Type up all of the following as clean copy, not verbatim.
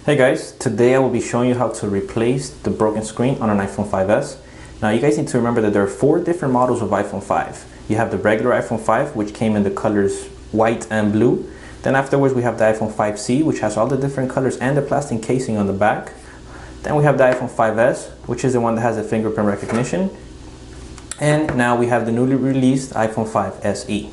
Hey guys, today I will be showing you how to replace the broken screen on an iPhone 5s. Now you guys need to remember that there are 4 different models of iPhone 5. You have the regular iPhone 5, which came in the colors white and blue. Then afterwards we have the iPhone 5C, which has all the different colors and the plastic casing on the back. Then we have the iPhone 5s, which is the one that has the fingerprint recognition. And now we have the newly released iPhone 5 SE.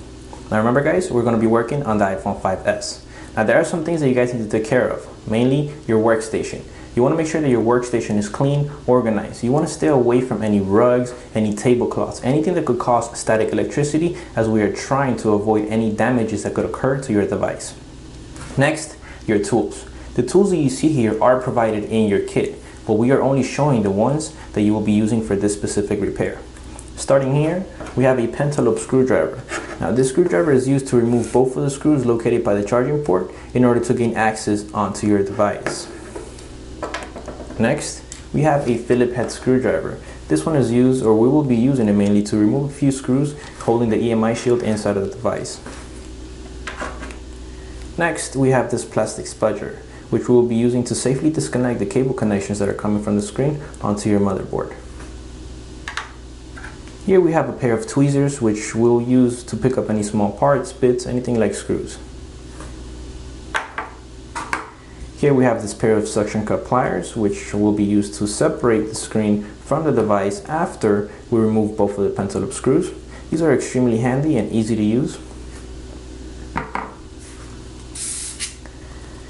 Now remember guys, we're going to be working on the iPhone 5s. Now there are some things that you guys need to take care of, mainly your workstation. You want to make sure that your workstation is clean, organized. You want to stay away from any rugs, any tablecloths, anything that could cause static electricity, as we are trying to avoid any damages that could occur to your device. Next, your tools. The tools that you see here are provided in your kit, but we are only showing the ones that you will be using for this specific repair. Starting here, we have a pentalobe screwdriver. Now this screwdriver is used to remove both of the screws located by the charging port in order to gain access onto your device. Next, we have a phillip head screwdriver. This one is used, or we will be using it mainly to remove a few screws holding the EMI shield inside of the device. Next, we have this plastic spudger, which we will be using to safely disconnect the cable connections that are coming from the screen onto your motherboard. Here we have a pair of tweezers, which we'll use to pick up any small parts, bits, anything like screws. Here we have this pair of suction cup pliers, which will be used to separate the screen from the device after we remove both of the pentalobe screws. These are extremely handy and easy to use.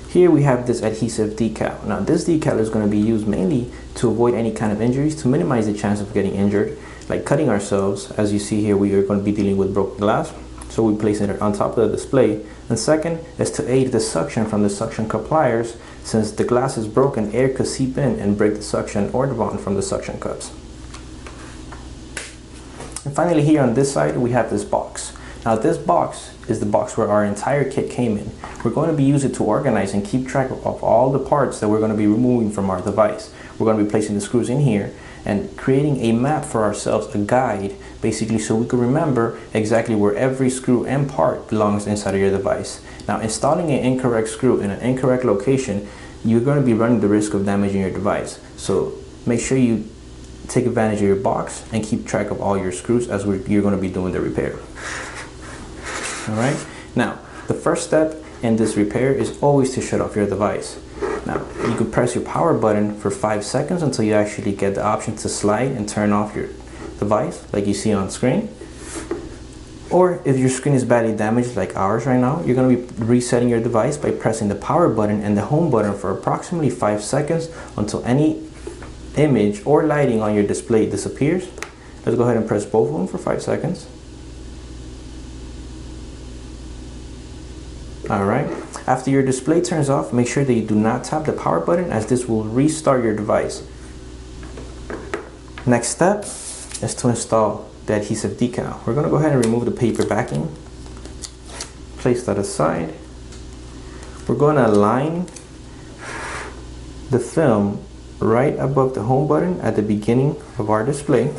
Here we have this adhesive decal. Now this decal is going to be used mainly to avoid any kind of injuries, to minimize the chance of getting injured, like cutting ourselves. As you see here, we are going to be dealing with broken glass, so we place it on top of the display. And second is to aid the suction from the suction cup pliers. Since the glass is broken, air could seep in and break the suction or the bond from the suction cups. And finally, here on this side we have this box. Now this box is the box where our entire kit came in. We're going to be using it to organize and keep track of all the parts that we're going to be removing from our device. We're going to be placing the screws in here and creating a map for ourselves, a guide, basically, so we can remember exactly where every screw and part belongs inside of your device. Now, installing an incorrect screw in an incorrect location, you're going to be running the risk of damaging your device. So make sure you take advantage of your box and keep track of all your screws as you're going to be doing the repair. Alright, now the first step in this repair is always to shut off your device. Now you can press your power button for 5 seconds until you actually get the option to slide and turn off your device like you see on screen. Or if your screen is badly damaged like ours right now, you're going to be resetting your device by pressing the power button and the home button for approximately 5 seconds until any image or lighting on your display disappears. Let's go ahead and press both of them for 5 seconds. Alright, after your display turns off, make sure that you do not tap the power button, as this will restart your device. Next step is to install the adhesive decal. We're going to go ahead and remove the paper backing. Place that aside. We're going to align the film right above the home button at the beginning of our display.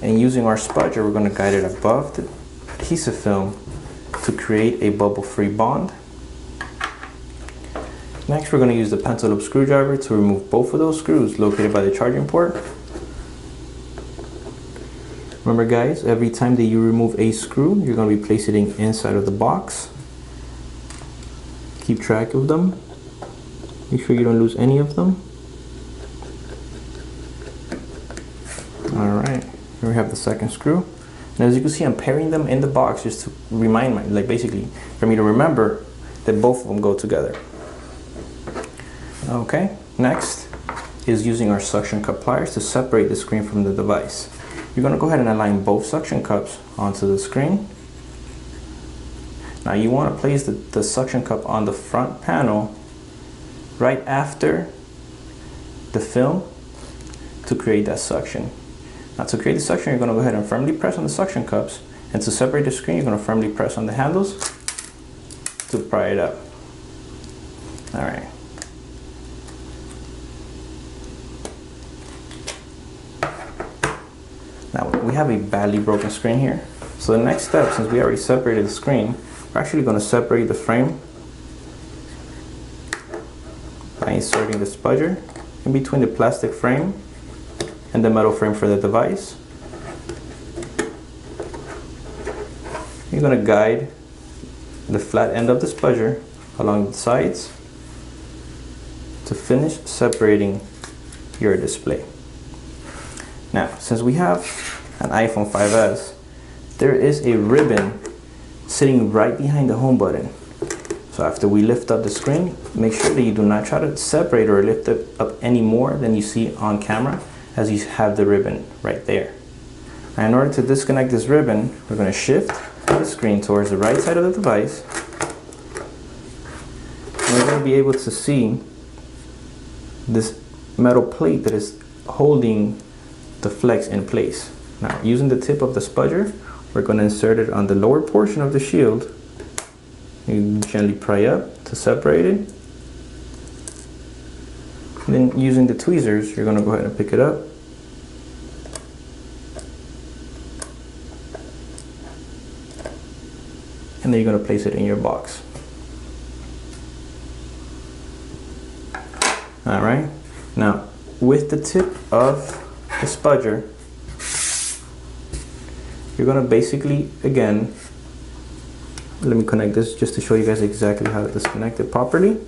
And using our spudger, we're going to guide it above the adhesive film to create a bubble-free bond. Next, we're going to use the pentalobe screwdriver to remove both of those screws located by the charging port. Remember guys, every time that you remove a screw, you're going to be placing it inside of the box. Keep track of them. Make sure you don't lose any of them. Alright, here we have the second screw. And as you can see, I'm pairing them in the box just to remind me, like basically for me to remember that both of them go together. Okay, next is using our suction cup pliers to separate the screen from the device. You're going to go ahead and align both suction cups onto the screen. Now you want to place the suction cup on the front panel right after the film to create that suction. Now to create the suction, you're going to go ahead and firmly press on the suction cups, and to separate the screen, you're going to firmly press on the handles to pry it up. Alright. Now we have a badly broken screen here. So the next step, since we already separated the screen, we're actually going to separate the frame by inserting the spudger in between the plastic frame and the metal frame for the device. You're going to guide the flat end of the spudger along the sides to finish separating your display. Now, since we have an iPhone 5S, there is a ribbon sitting right behind the home button. So after we lift up the screen, make sure that you do not try to separate or lift it up any more than you see on camera, as you have the ribbon right there. Now, in order to disconnect this ribbon, we're going to shift the screen towards the right side of the device. And we're going to be able to see this metal plate that is holding the flex in place. Now, using the tip of the spudger, we're going to insert it on the lower portion of the shield. You gently pry up to separate it. And then using the tweezers, you're going to go ahead and pick it up. And then you're going to place it in your box. Alright, now with the tip of the spudger, you're going to basically, again, let me connect this just to show you guys exactly how to disconnect it properly.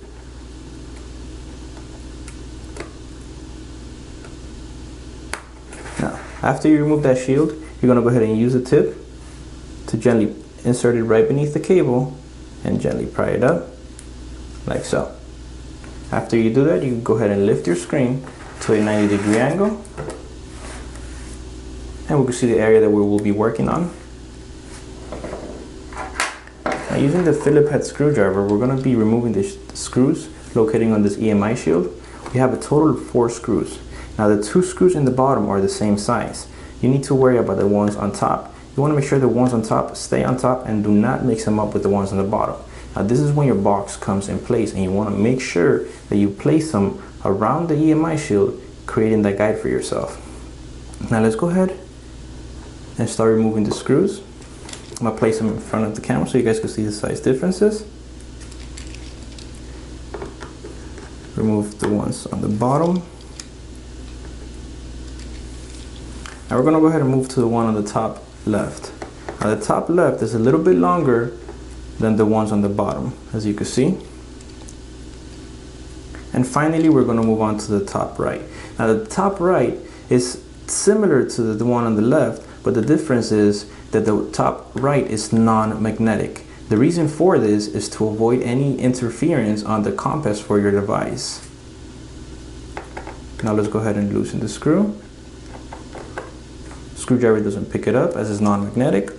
Now, after you remove that shield, you're going to go ahead and use the tip to gently insert it right beneath the cable and gently pry it up, like so. After you do that, you can go ahead and lift your screen to a 90-degree angle, and we can see the area that we will be working on. Now, using the phillip head screwdriver, we're going to be removing the screws locating on this EMI shield. We have a total of 4 screws. Now, the 2 screws in the bottom are the same size. You need to worry about the ones on top. You want to make sure the ones on top stay on top and do not mix them up with the ones on the bottom. Now, this is when your box comes in place, and you want to make sure that you place them around the EMI shield, creating that guide for yourself. Now, let's go ahead and start removing the screws. I'm going to place them in front of the camera so you guys can see the size differences. Remove the ones on the bottom. Now we're going to go ahead and move to the one on the top left. Now the top left is a little bit longer than the ones on the bottom, as you can see. And finally, we're going to move on to the top right. Now the top right is similar to the one on the left, but the difference is that the top right is non-magnetic. The reason for this is to avoid any interference on the compass for your device. Now let's go ahead and loosen the screw. Screwdriver doesn't pick it up as it's non-magnetic.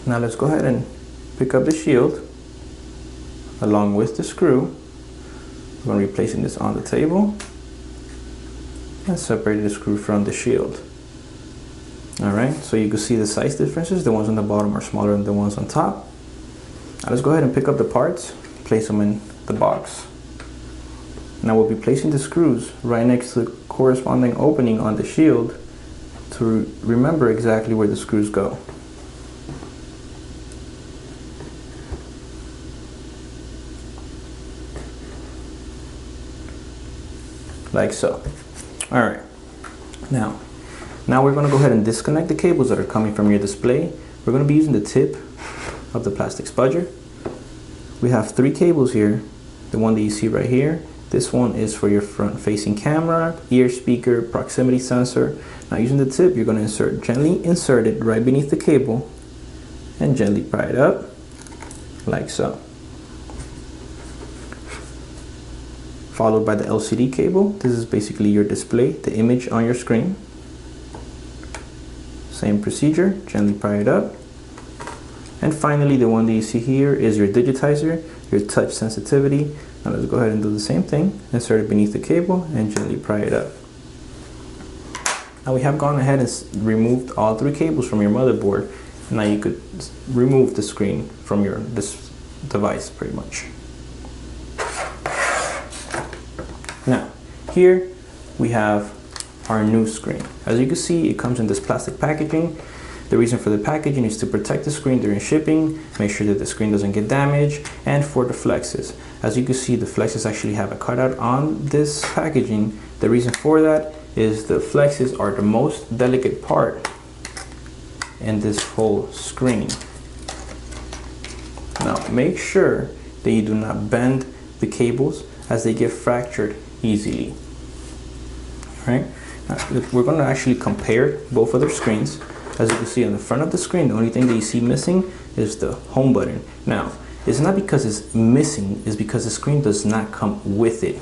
Now let's go ahead and pick up the shield along with the screw. We're going to be placing this on the table and separate the screw from the shield. Alright, so you can see the size differences. The ones on the bottom are smaller than the ones on top. Now let's go ahead and pick up the parts, place them in the box. Now we'll be placing the screws right next to the corresponding opening on the shield to remember exactly where the screws go. Like so. Alright, now we're going to go ahead and disconnect the cables that are coming from your display. We're going to be using the tip of the plastic spudger. We have 3 cables here. The one that you see right here, this one is for your front facing camera, ear speaker, proximity sensor. Now using the tip, you're going to gently insert it right beneath the cable and gently pry it up, like so. Followed by the LCD cable. This is basically your display, the image on your screen. Same procedure, gently pry it up. And finally, the one that you see here is your digitizer, your touch sensitivity. Now let's go ahead and do the same thing. Insert it beneath the cable and gently pry it up. Now we have gone ahead and removed all 3 cables from your motherboard. Now you could remove the screen from this device pretty much. Now, here we have our new screen. As you can see, it comes in this plastic packaging. The reason for the packaging is to protect the screen during shipping, make sure that the screen doesn't get damaged, and for the flexes. As you can see, the flexes actually have a cutout on this packaging. The reason for that is the flexes are the most delicate part in this whole screen. Now make sure that you do not bend the cables as they get fractured easily. Alright, we're going to actually compare both of their screens. As you can see on the front of the screen, the only thing that you see missing is the home button. Now, it's not because it's missing, it's because the screen does not come with it.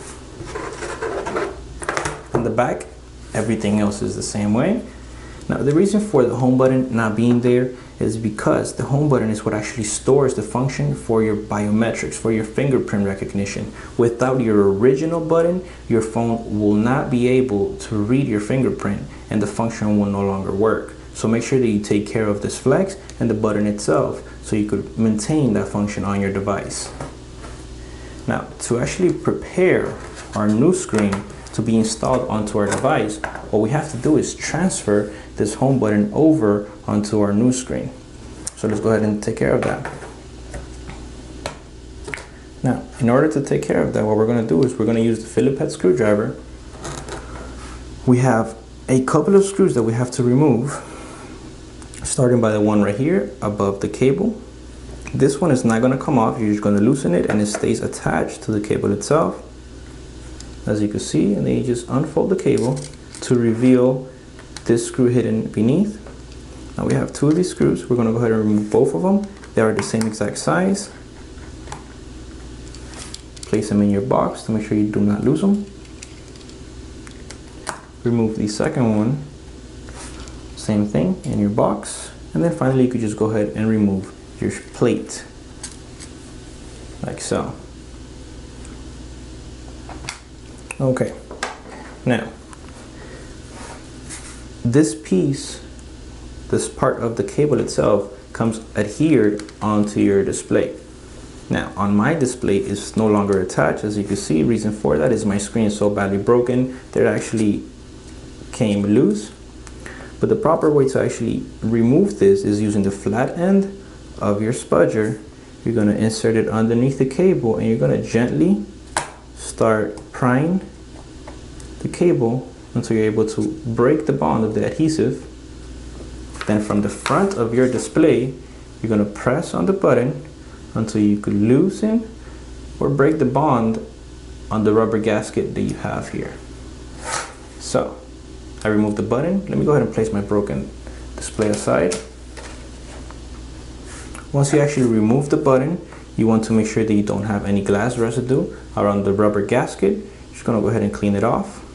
On the back, everything else is the same way. Now, the reason for the home button not being there is because the home button is what actually stores the function for your biometrics, for your fingerprint recognition. Without your original button, your phone will not be able to read your fingerprint and the function will no longer work. So make sure that you take care of this flex and the button itself so you could maintain that function on your device. Now, to actually prepare our new screen to be installed onto our device, what we have to do is transfer this home button over onto our new screen. So let's go ahead and take care of that. Now, in order to take care of that, what we're going to do is we're going to use the phillip head screwdriver. We have a couple of screws that we have to remove, starting by the one right here above the cable. This one is not going to come off. You're just going to loosen it and it stays attached to the cable itself, as you can see, and then you just unfold the cable to reveal this screw hidden beneath. Now we have two of these screws. We're going to go ahead and remove both of them. They are the same exact size. Place them in your box to make sure you do not lose them. Remove the second one, same thing, in your box. And then finally you could just go ahead and remove your plate, like so. Okay, now this piece, this part of the cable itself comes adhered onto your display. Now on my display it's no longer attached, as you can see. Reason for that is my screen is so badly broken that it actually came loose. But the proper way to actually remove this is using the flat end of your spudger. You're going to insert it underneath the cable and you're going to gently start prying the cable until you're able to break the bond of the adhesive. Then from the front of your display, you're going to press on the button until you could loosen or break the bond on the rubber gasket that you have here. So I removed the button. Let me go ahead and place my broken display aside. Once you actually remove the button, you want to make sure that you don't have any glass residue around the rubber gasket. You're just going to go ahead and clean it off.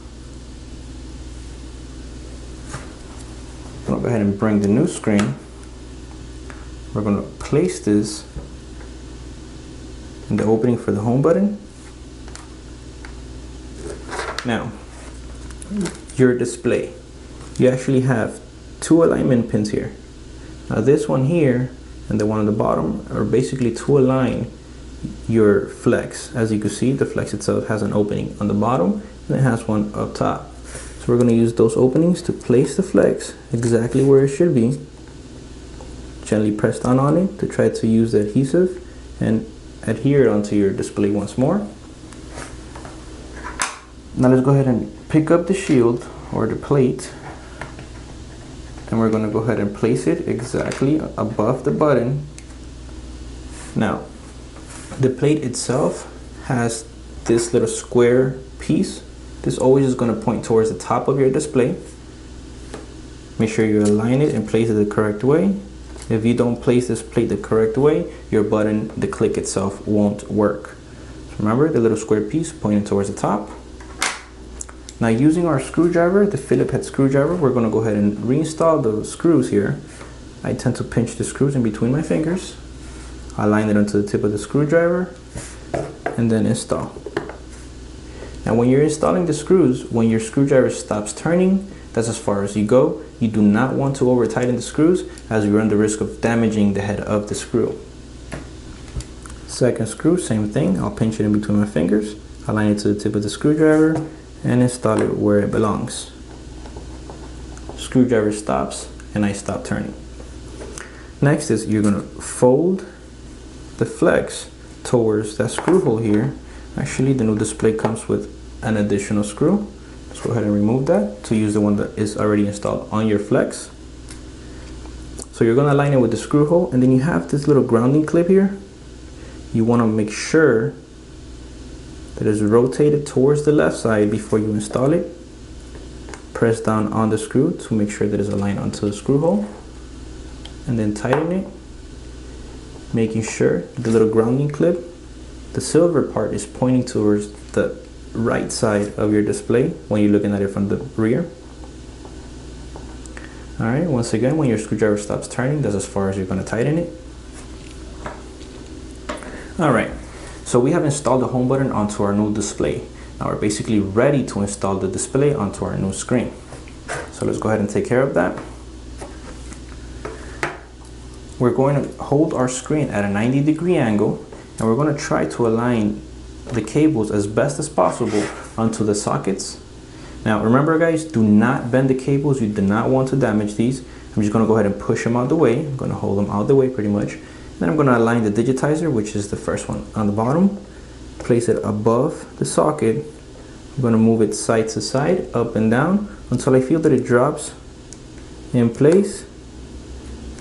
I'm going to go ahead and bring the new screen. We're going to place this in the opening for the home button. Now, your display, you actually have two alignment pins here. Now this one here and the one on the bottom are basically to align your flex. As you can see, the flex itself has an opening on the bottom and it has one up top. So we're going to use those openings to place the flex exactly where it should be. Gently press down on it to try to use the adhesive and adhere it onto your display once more. Now let's go ahead and pick up the shield or the plate, and we're going to go ahead and place it exactly above the button. Now the plate itself has this little square piece. This always is going to point towards the top of your display. Make sure you align it and place it the correct way. If you don't place this plate the correct way, your button, the click itself, won't work. So remember the little square piece pointing towards the top. Now using our screwdriver, the phillip head screwdriver, we're going to go ahead and reinstall the screws here. I tend to pinch the screws in between my fingers. Align it onto the tip of the screwdriver and then install. Now when you're installing the screws, when your screwdriver stops turning, that's as far as you go. You do not want to over tighten the screws as you run the risk of damaging the head of the screw. Second screw, same thing. I'll pinch it in between my fingers, align it to the tip of the screwdriver and install it where it belongs. Screwdriver stops and I stop turning. Next is you're gonna fold the flex towards that screw hole here. Actually, the new display comes with an additional screw. Let's go ahead and remove that to use the one that is already installed on your flex. So you're gonna align it with the screw hole, and then you have this little grounding clip here. You wanna make sure that it's rotated towards the left side before you install it. Press down on the screw to make sure that it's aligned onto the screw hole, and then tighten it, making sure the little grounding clip, the silver part, is pointing towards the right side of your display when you're looking at it from the rear. Alright, once again, when your screwdriver stops turning, that's as far as you're going to tighten it. Alright, so we have installed the home button onto our new display. Now we're basically ready to install the display onto our new screen. So let's go ahead and take care of that. We're going to hold our screen at a 90-degree angle, and we're going to try to align the cables as best as possible onto the sockets. Now remember guys, do not bend the cables. You do not want to damage these. I'm just going to go ahead and push them out the way. I'm going to hold them out the way pretty much. Then I'm going to align the digitizer, which is the first one on the bottom. Place it above the socket. I'm going to move it side to side, up and down, until I feel that it drops in place.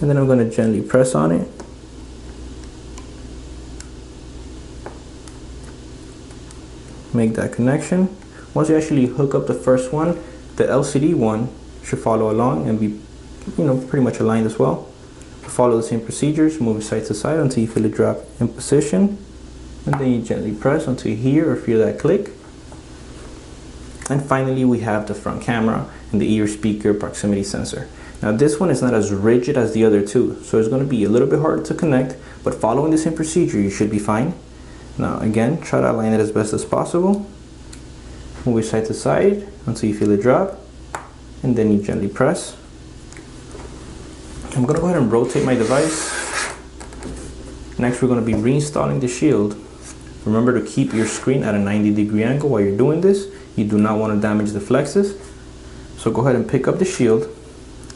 And then I'm going to gently press on it. Make that connection. Once you actually hook up the first one, the LCD one should follow along and be, pretty much aligned as well. Follow the same procedures, move it side to side until you feel it drop in position, and then you gently press until you hear or feel that click. And finally, we have the front camera and the ear speaker proximity sensor. Now this one is not as rigid as the other two, so it's going to be a little bit hard to connect, but following the same procedure, you should be fine. Now again, try to align it as best as possible. Move it side to side until you feel it drop, and then you gently press. I'm going to go ahead and rotate my device. Next, we're going to be reinstalling the shield. Remember to keep your screen at a 90-degree angle while you're doing this. You do not want to damage the flexes. So go ahead and pick up the shield,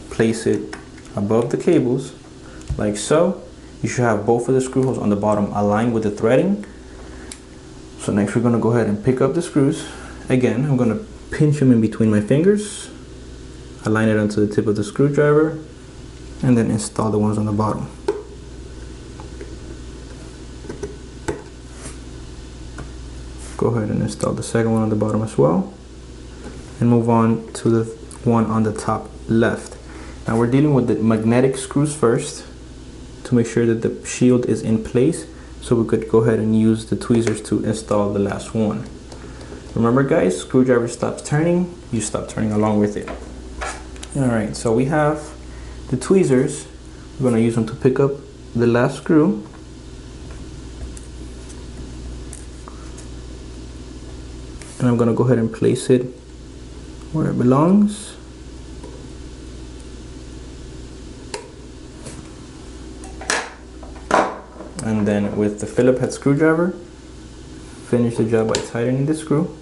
place it above the cables, like so. You should have both of the screw holes on the bottom aligned with the threading. So next we're going to go ahead and pick up the screws. Again, I'm going to pinch them in between my fingers, align it onto the tip of the screwdriver, and then install the ones on the bottom. Go ahead and install the second one on the bottom as well, and move on to the one on the top left. Now we're dealing with the magnetic screws first to make sure that the shield is in place, so we could go ahead and use the tweezers to install the last one. Remember guys, screwdriver stops turning, you stop turning along with it. Alright, so we have the tweezers. We're going to use them to pick up the last screw. And I'm going to go ahead and place it where it belongs. And then with the phillip head screwdriver, finish the job by tightening the screw.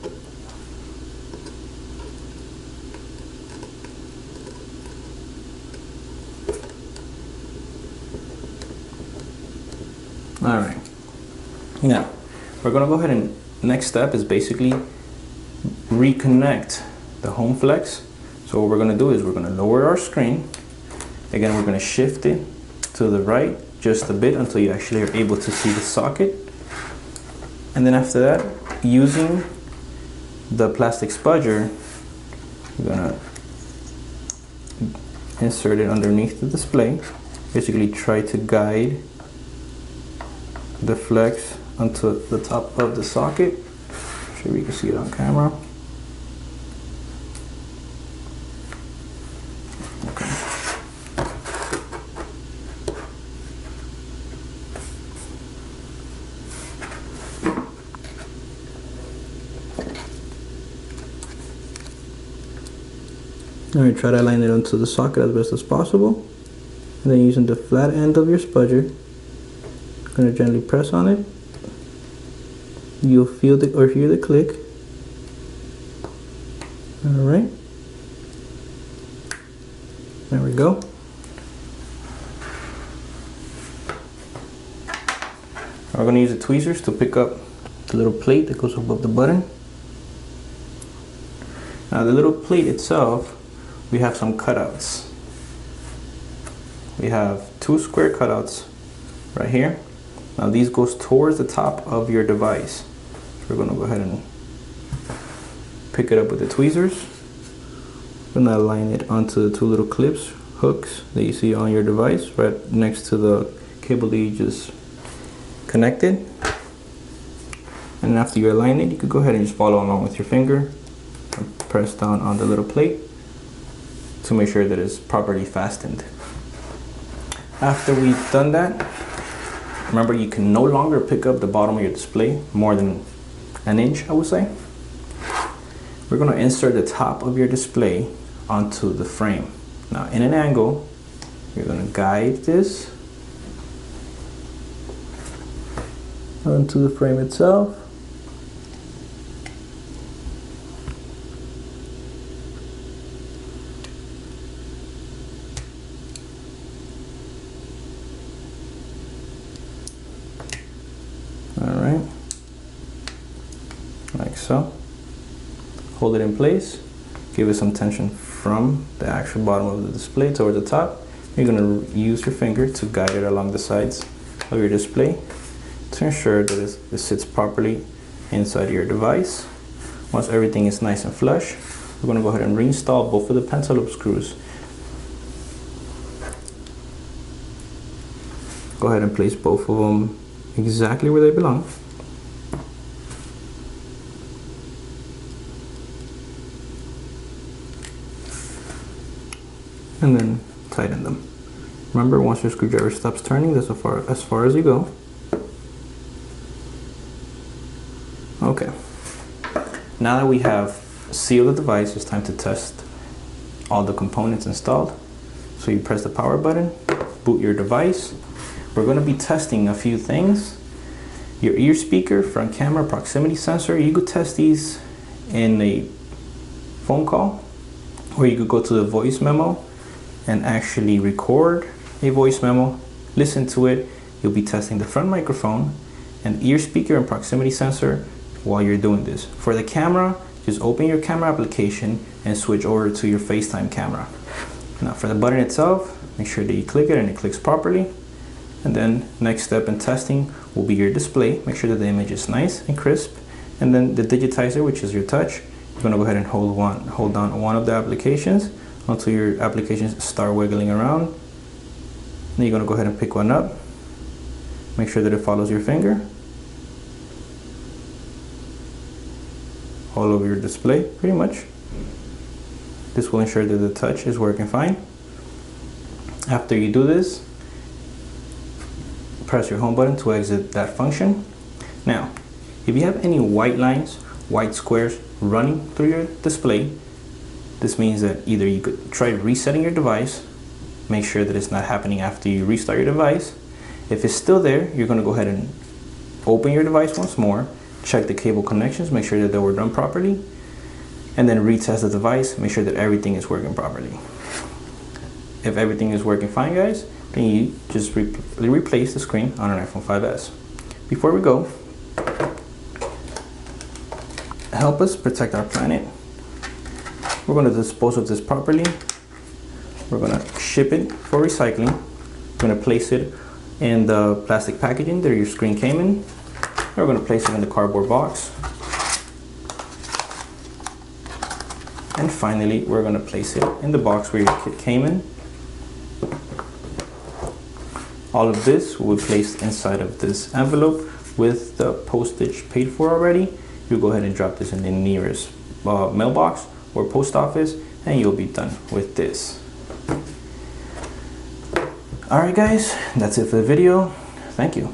Alright, now we're going to go ahead and next step is basically reconnect the home flex. So what we're going to do is we're going to lower our screen. Again, we're going to shift it to the right just a bit until you actually are able to see the socket. And then after that, using the plastic spudger, we're going to insert it underneath the display. Basically try to guide the flex onto the top of the socket. Sure we can see it on camera. Okay. Alright, try to align it onto the socket as best as possible. And then using the flat end of your spudger, going to gently press on it. You'll feel the or hear the click. Alright. There we go. We're going to use the tweezers to pick up the little plate that goes above the button. Now the little plate itself, we have some cutouts. We have 2 square cutouts right here. Now these goes towards the top of your device. So we're going to go ahead and pick it up with the tweezers. We're going to align it onto the 2 little clips, hooks that you see on your device right next to the cable that you just connected. And after you align it, you could go ahead and just follow along with your finger and press down on the little plate to make sure that it's properly fastened. After we've done that, remember you can no longer pick up the bottom of your display more than an inch, I would say. We're going to insert the top of your display onto the frame. Now in an angle, you're going to guide this onto the frame itself. Alright, like so. Hold it in place, give it some tension from the actual bottom of the display toward the top. You're going to use your finger to guide it along the sides of your display to ensure that it sits properly inside your device. Once everything is nice and flush, we're going to go ahead and reinstall both of the pentalobe screws. Go ahead and place both of them exactly where they belong. And then tighten them. Remember, once your screwdriver stops turning, that's as far as you go. Okay. Now that we have sealed the device, it's time to test all the components installed. So you press the power button, boot your device. We're going to be testing a few things. Your ear speaker, front camera, proximity sensor. You could test these in a phone call, or you could go to the voice memo and actually record a voice memo, listen to it. You'll be testing the front microphone and ear speaker and proximity sensor while you're doing this. For the camera, just open your camera application and switch over to your FaceTime camera. Now for the button itself, make sure that you click it and it clicks properly. And then next step in testing will be your display. Make sure that the image is nice and crisp. And then the digitizer, which is your touch, you're going to go ahead and hold down one of the applications until your applications start wiggling around. Then you're going to go ahead and pick one up. Make sure that it follows your finger all over your display, pretty much. This will ensure that the touch is working fine. After you do this, press your home button to exit that function. Now, if you have any white lines, white squares running through your display, this means that either you could try resetting your device, make sure that it's not happening after you restart your device. If it's still there, you're going to go ahead and open your device once more, check the cable connections, make sure that they were done properly, and then retest the device, make sure that everything is working properly. If everything is working fine, guys, then you just replace the screen on an iPhone 5S. Before we go, help us protect our planet. We're going to dispose of this properly. We're going to ship it for recycling. We're going to place it in the plastic packaging that your screen came in. We're going to place it in the cardboard box. And finally, we're going to place it in the box where your kit came in. All of this will be placed inside of this envelope with the postage paid for already. You go ahead and drop this in the nearest mailbox or post office, and you'll be done with this. Alright guys, that's it for the video. Thank you.